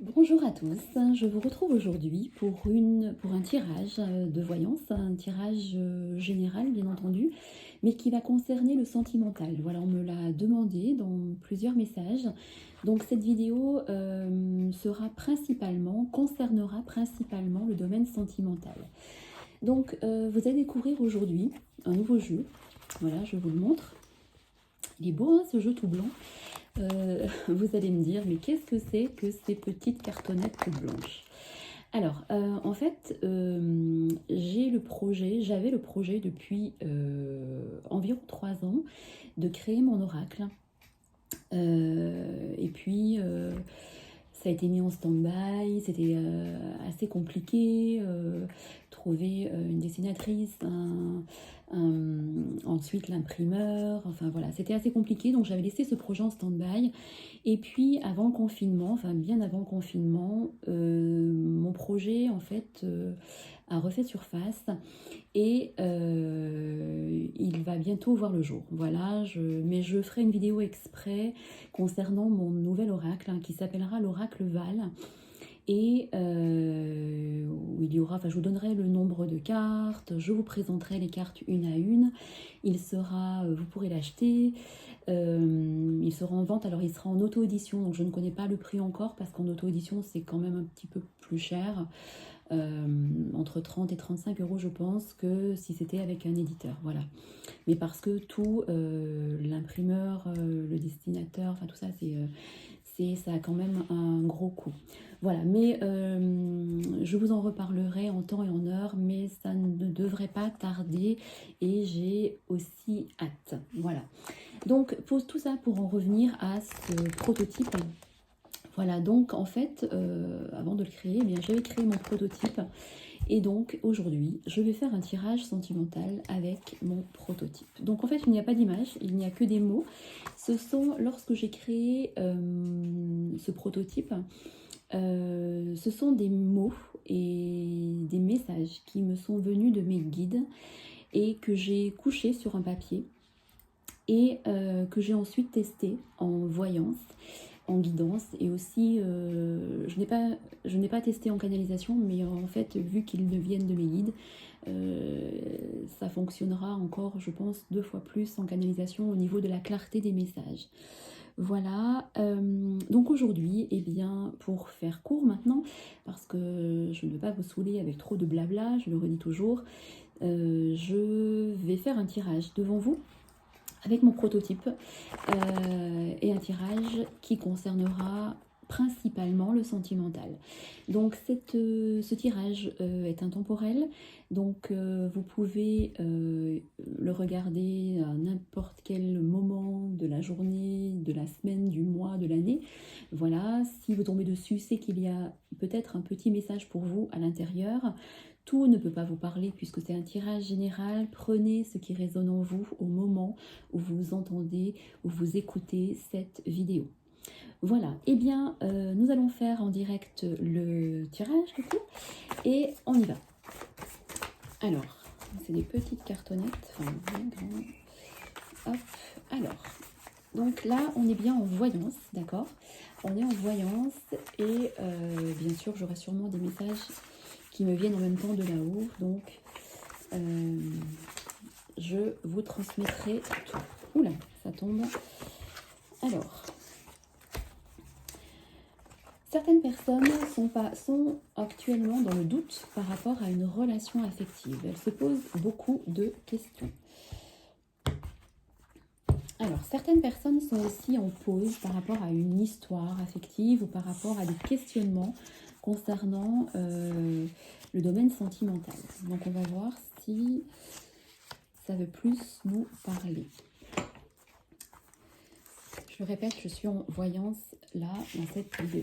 Bonjour à tous, je vous retrouve aujourd'hui pour un tirage de voyance, un tirage général bien entendu, mais qui va concerner le sentimental. Voilà, on me l'a demandé dans plusieurs messages. Donc cette vidéo concernera principalement le domaine sentimental. Donc vous allez découvrir aujourd'hui un nouveau jeu. Voilà, je vous le montre. Il est beau, hein, ce jeu tout blanc. Vous allez me dire, mais qu'est-ce que c'est que ces petites cartonnettes toutes blanches? Alors, en fait, j'avais le projet depuis environ 3 ans de créer mon oracle. Et puis, ça a été mis en stand-by, c'était assez compliqué, trouver une dessinatrice, ensuite l'imprimeur, enfin voilà, c'était assez compliqué, donc j'avais laissé ce projet en stand-by. Et puis avant le confinement, enfin bien avant le confinement, mon projet en fait a refait surface et il va bientôt voir le jour. Voilà, mais je ferai une vidéo exprès concernant mon nouvel oracle qui s'appellera l'oracle Val et où il y aura, enfin je vous donnerai le nombre de cartes, je vous présenterai les cartes une à une, vous pourrez l'acheter, il sera en vente, alors il sera en auto-édition, donc je ne connais pas le prix encore parce qu'en auto-édition c'est quand même un petit peu plus cher, entre 30 et 35 euros je pense que si c'était avec un éditeur, voilà. Mais parce que tout, l'imprimeur, le dessinateur, enfin tout ça ça a quand même un gros coût. Voilà, mais je vous en reparlerai en temps et en heure, mais ça ne devrait pas tarder et j'ai aussi hâte. Voilà. Donc, pour tout ça, pour en revenir à ce prototype, voilà, donc en fait, avant de le créer, eh bien, j'avais créé mon prototype et donc aujourd'hui, je vais faire un tirage sentimental avec mon prototype. Donc en fait, il n'y a pas d'image, il n'y a que des mots. Lorsque j'ai créé ce prototype, ce sont des mots et des messages qui me sont venus de mes guides et que j'ai couchés sur un papier et que j'ai ensuite testé en voyance, en guidance et aussi je n'ai pas testé en canalisation, mais en fait vu qu'ils viennent de mes guides, ça fonctionnera encore je pense 2 fois plus en canalisation au niveau de la clarté des messages. Voilà, donc aujourd'hui, eh bien, pour faire court maintenant, parce que je ne veux pas vous saouler avec trop de blabla, je le redis toujours, je vais faire un tirage devant vous avec mon prototype et un tirage qui concernera principalement le sentimental. Donc ce tirage est intemporel, donc vous pouvez le regarder à n'importe quel moment de la journée, de la semaine, du mois, de l'année. Voilà, si vous tombez dessus, c'est qu'il y a peut-être un petit message pour vous à l'intérieur. Tout ne peut pas vous parler puisque c'est un tirage général. Prenez ce qui résonne en vous au moment où vous entendez, où vous écoutez cette vidéo. Voilà, et bien nous allons faire en direct le tirage du coup, et on y va. Alors, c'est des petites cartonnettes, enfin bien grandes. Hop, alors, donc là on est bien en voyance, d'accord? On est en voyance et bien sûr j'aurai sûrement des messages qui me viennent en même temps de là-haut, donc je vous transmettrai tout. Oula, ça tombe. Alors, certaines personnes sont actuellement dans le doute par rapport à une relation affective. Elles se posent beaucoup de questions. Alors, certaines personnes sont aussi en pause par rapport à une histoire affective ou par rapport à des questionnements concernant le domaine sentimental. Donc, on va voir si ça veut plus nous parler. Je le répète, je suis en voyance là dans cette vidéo.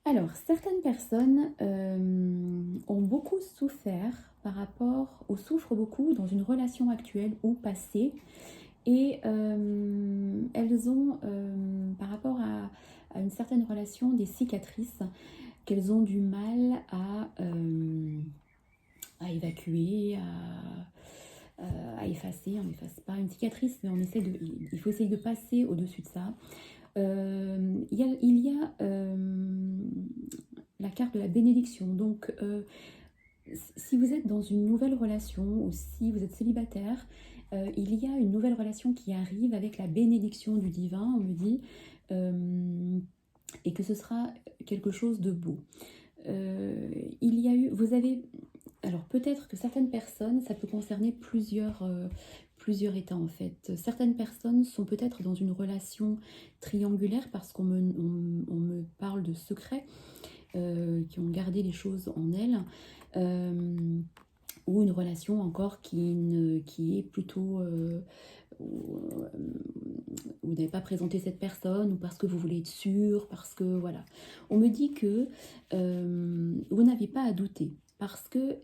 Alors, certaines personnes ont beaucoup souffert par rapport, ou souffrent beaucoup dans une relation actuelle ou passée, et elles ont, par rapport à une certaine relation, des cicatrices qu'elles ont du mal à évacuer, à effacer. On n'efface pas une cicatrice, mais il faut essayer de passer au-dessus de ça. La carte de la bénédiction. Donc, si vous êtes dans une nouvelle relation ou si vous êtes célibataire, il y a une nouvelle relation qui arrive avec la bénédiction du divin, on me dit, et que ce sera quelque chose de beau. Alors peut-être que certaines personnes, ça peut concerner plusieurs états en fait. Certaines personnes sont peut-être dans une relation triangulaire parce on me parle de secrets qui ont gardé les choses en elles. Ou une relation encore qui est plutôt où vous n'avez pas présenté cette personne, ou parce que vous voulez être sûr, parce que voilà. On me dit que vous n'avez pas à douter, parce que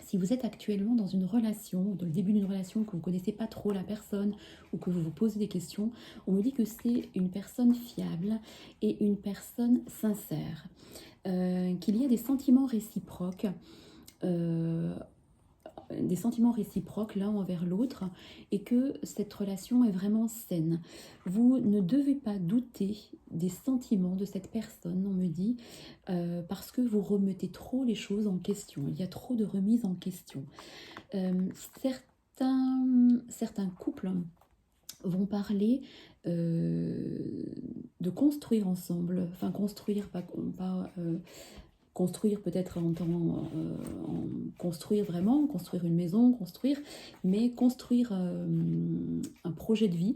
si vous êtes actuellement dans une relation, dans le début d'une relation, que vous ne connaissez pas trop la personne, ou que vous vous posez des questions, on me dit que c'est une personne fiable et une personne sincère. Qu'il y a des sentiments réciproques, l'un envers l'autre, et que cette relation est vraiment saine. Vous ne devez pas douter des sentiments de cette personne, on me dit, parce que vous remettez trop les choses en question. Il y a trop de remises en question. Certains couples vont parler de construire ensemble, enfin construire, construire peut-être construire vraiment, construire une maison, mais construire un projet de vie.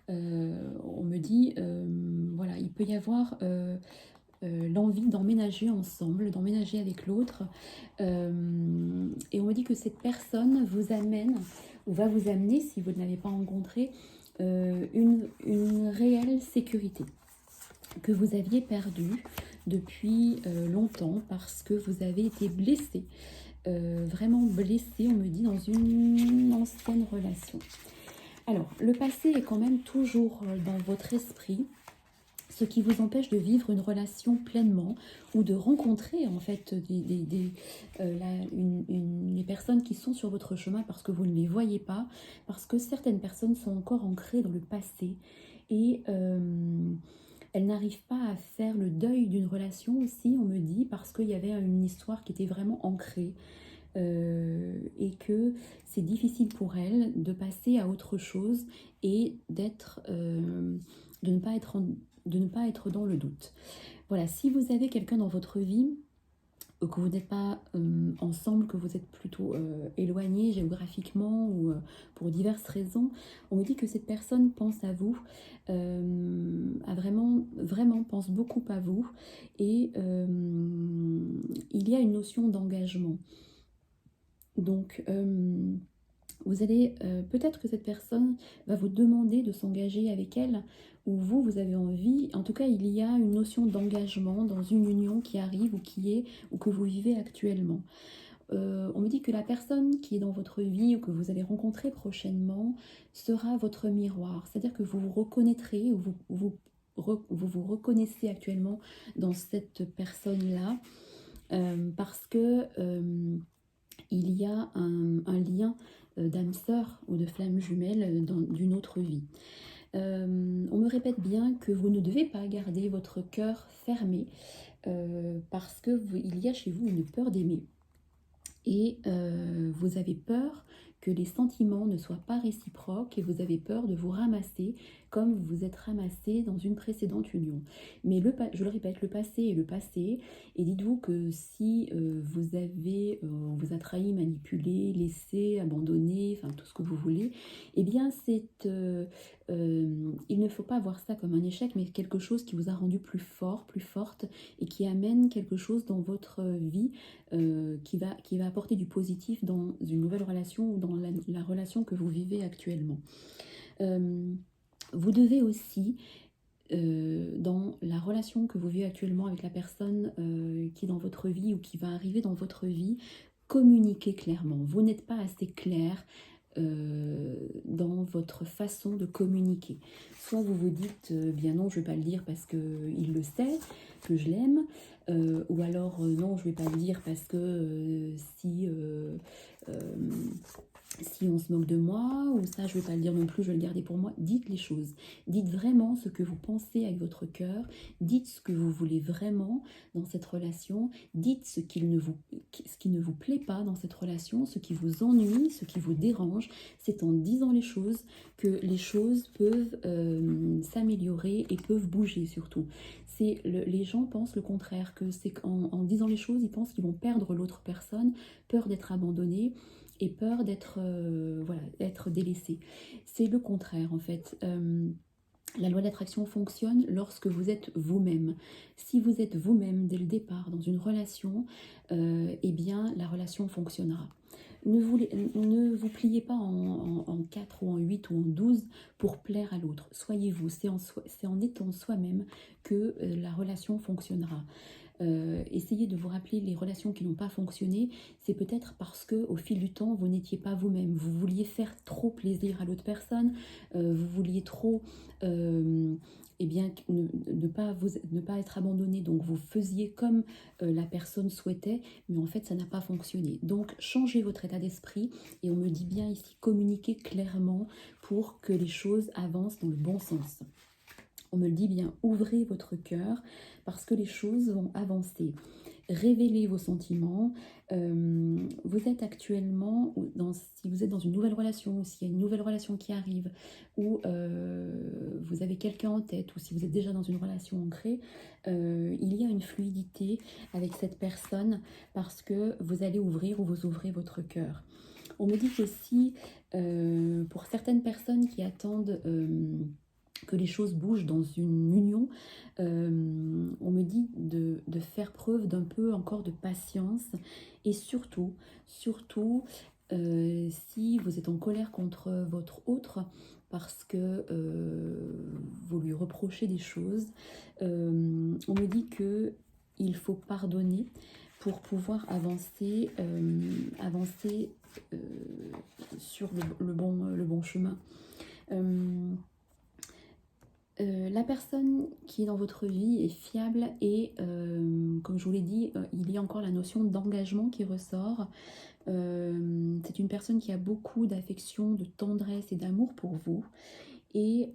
On me dit, voilà, il peut y avoir l'envie d'emménager ensemble, d'emménager avec l'autre. Et on me dit que cette personne vous amène, ou va vous amener, si vous ne l'avez pas rencontré, une réelle sécurité que vous aviez perdue depuis longtemps parce que vous avez été blessé, vraiment blessé, on me dit, dans une ancienne relation. Alors, le passé est quand même toujours dans votre esprit, ce qui vous empêche de vivre une relation pleinement ou de rencontrer en fait les personnes qui sont sur votre chemin parce que vous ne les voyez pas, parce que certaines personnes sont encore ancrées dans le passé et elles n'arrivent pas à faire le deuil d'une relation aussi, on me dit, parce qu'il y avait une histoire qui était vraiment ancrée. Et que c'est difficile pour elles de passer à autre chose et de ne pas être dans le doute. Voilà, si vous avez quelqu'un dans votre vie, que vous n'êtes pas ensemble, que vous êtes plutôt éloigné géographiquement ou pour diverses raisons, on me dit que cette personne pense à vous, a vraiment pense beaucoup à vous, et il y a une notion d'engagement. Donc, vous allez peut-être que cette personne va vous demander de s'engager avec elle, ou vous avez envie. En tout cas, il y a une notion d'engagement dans une union qui arrive ou que vous vivez actuellement. On me dit que la personne qui est dans votre vie ou que vous allez rencontrer prochainement sera votre miroir. C'est-à-dire que vous vous reconnaîtrez, ou vous reconnaissez actuellement dans cette personne-là, parce que il y a un lien d'âme sœur ou de flamme jumelle d'une autre vie. On me répète bien que vous ne devez pas garder votre cœur fermé parce qu'il y a chez vous une peur d'aimer. Et vous avez peur que les sentiments ne soient pas réciproques et vous avez peur de vous ramasser comme vous vous êtes ramassé dans une précédente union. Mais je le répète, le passé est le passé, et dites-vous que si on vous a trahi, manipulé, laissé, abandonné, enfin tout ce que vous voulez, eh bien il ne faut pas voir ça comme un échec, mais quelque chose qui vous a rendu plus fort, plus forte, et qui amène quelque chose dans votre vie qui va apporter du positif dans une nouvelle relation ou dans la relation que vous vivez actuellement. Vous devez aussi, dans la relation que vous vivez actuellement avec la personne qui est dans votre vie ou qui va arriver dans votre vie, communiquer clairement. Vous n'êtes pas assez clair dans votre façon de communiquer. Soit vous vous dites bien non, je ne vais pas le dire parce qu'il le sait, que je l'aime, ou alors non, je ne vais pas le dire parce que Si on se moque de moi, ou ça je ne vais pas le dire non plus, je vais le garder pour moi, dites les choses. Dites vraiment ce que vous pensez avec votre cœur, dites ce que vous voulez vraiment dans cette relation, dites ce qui ne vous plaît pas dans cette relation, ce qui vous ennuie, ce qui vous dérange. C'est en disant les choses que les choses peuvent s'améliorer et peuvent bouger surtout. Les gens pensent le contraire, que c'est qu'en disant les choses, ils pensent qu'ils vont perdre l'autre personne, peur d'être abandonnés, et peur d'être voilà, être délaissé. C'est le contraire en fait. La loi d'attraction fonctionne lorsque vous êtes vous-même. Si vous êtes vous-même dès le départ dans une relation, eh bien la relation fonctionnera. Ne vous pliez pas en 4 ou en 8 ou en 12 pour plaire à l'autre. Soyez vous, c'est en étant soi-même que la relation fonctionnera. Essayez de vous rappeler les relations qui n'ont pas fonctionné, c'est peut-être parce que au fil du temps, vous n'étiez pas vous-même. Vous vouliez faire trop plaisir à l'autre personne, vous vouliez trop eh bien, ne pas être abandonné, donc vous faisiez comme la personne souhaitait, mais en fait ça n'a pas fonctionné. Donc changez votre état d'esprit, et on me dit bien ici, communiquez clairement pour que les choses avancent dans le bon sens. On me le dit bien, ouvrez votre cœur parce que les choses vont avancer. Révélez vos sentiments. Vous êtes actuellement, si vous êtes dans une nouvelle relation, ou s'il y a une nouvelle relation qui arrive, ou vous avez quelqu'un en tête, ou si vous êtes déjà dans une relation ancrée, il y a une fluidité avec cette personne parce que vous allez ouvrir ou vous ouvrez votre cœur. On me dit qu'aussi, pour certaines personnes qui attendent que les choses bougent dans une union, on me dit de faire preuve d'un peu encore de patience, et surtout, si vous êtes en colère contre votre autre parce que vous lui reprochez des choses, on me dit que il faut pardonner pour pouvoir avancer, euh, sur le bon chemin. La personne qui est dans votre vie est fiable, et comme je vous l'ai dit, il y a encore la notion d'engagement qui ressort. C'est une personne qui a beaucoup d'affection, de tendresse et d'amour pour vous. Et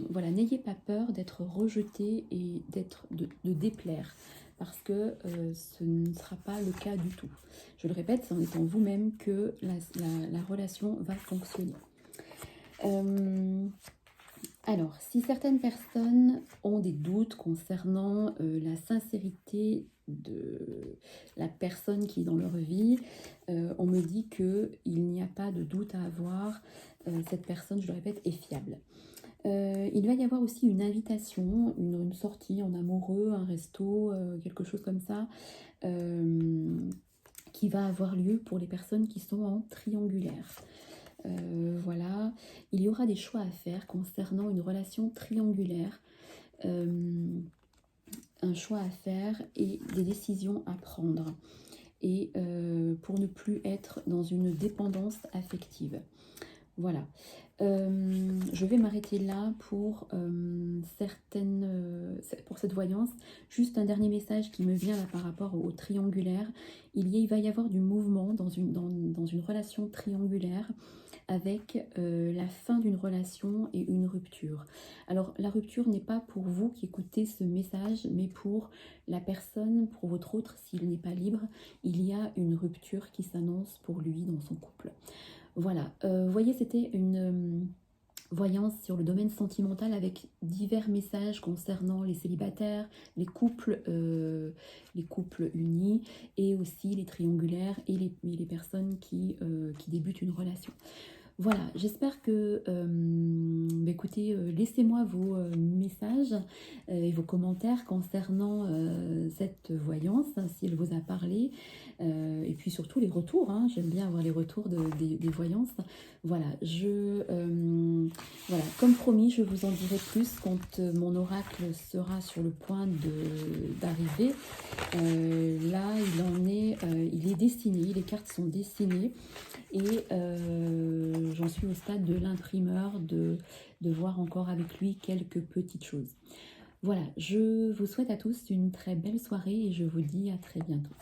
voilà, n'ayez pas peur d'être rejeté et de déplaire, parce que ce ne sera pas le cas du tout. Je le répète, c'est en étant vous-même que la relation va fonctionner. Alors, si certaines personnes ont des doutes concernant la sincérité de la personne qui est dans leur vie, on me dit qu'il n'y a pas de doute à avoir. Cette personne, je le répète, est fiable. Il va y avoir aussi une invitation, une sortie en amoureux, un resto, quelque chose comme ça, qui va avoir lieu pour les personnes qui sont en triangulaire. Voilà, il y aura des choix à faire concernant une relation triangulaire, un choix à faire et des décisions à prendre, et pour ne plus être dans une dépendance affective. Voilà, je vais m'arrêter là pour pour cette voyance. Juste un dernier message qui me vient là par rapport au triangulaire. Il va y avoir du mouvement dans une relation triangulaire, avec la fin d'une relation et une rupture. Alors la rupture n'est pas pour vous qui écoutez ce message, mais pour la personne, pour votre autre, s'il n'est pas libre, il y a une rupture qui s'annonce pour lui dans son couple. Voilà, vous voyez, c'était une voyance sur le domaine sentimental avec divers messages concernant les célibataires, les couples unis, et aussi les triangulaires et les personnes qui débutent une relation. Voilà, j'espère que, écoutez, laissez-moi vos messages et vos commentaires concernant cette voyance, hein, si elle vous a parlé, et puis surtout les retours, hein, j'aime bien avoir les retours des voyances. Voilà, voilà, comme promis, je vous en dirai plus quand mon oracle sera sur le point d'arriver. Là, il est dessiné, les cartes sont dessinées, et j'en suis au stade de l'imprimeur, de voir encore avec lui quelques petites choses. Voilà, je vous souhaite à tous une très belle soirée, et je vous dis à très bientôt.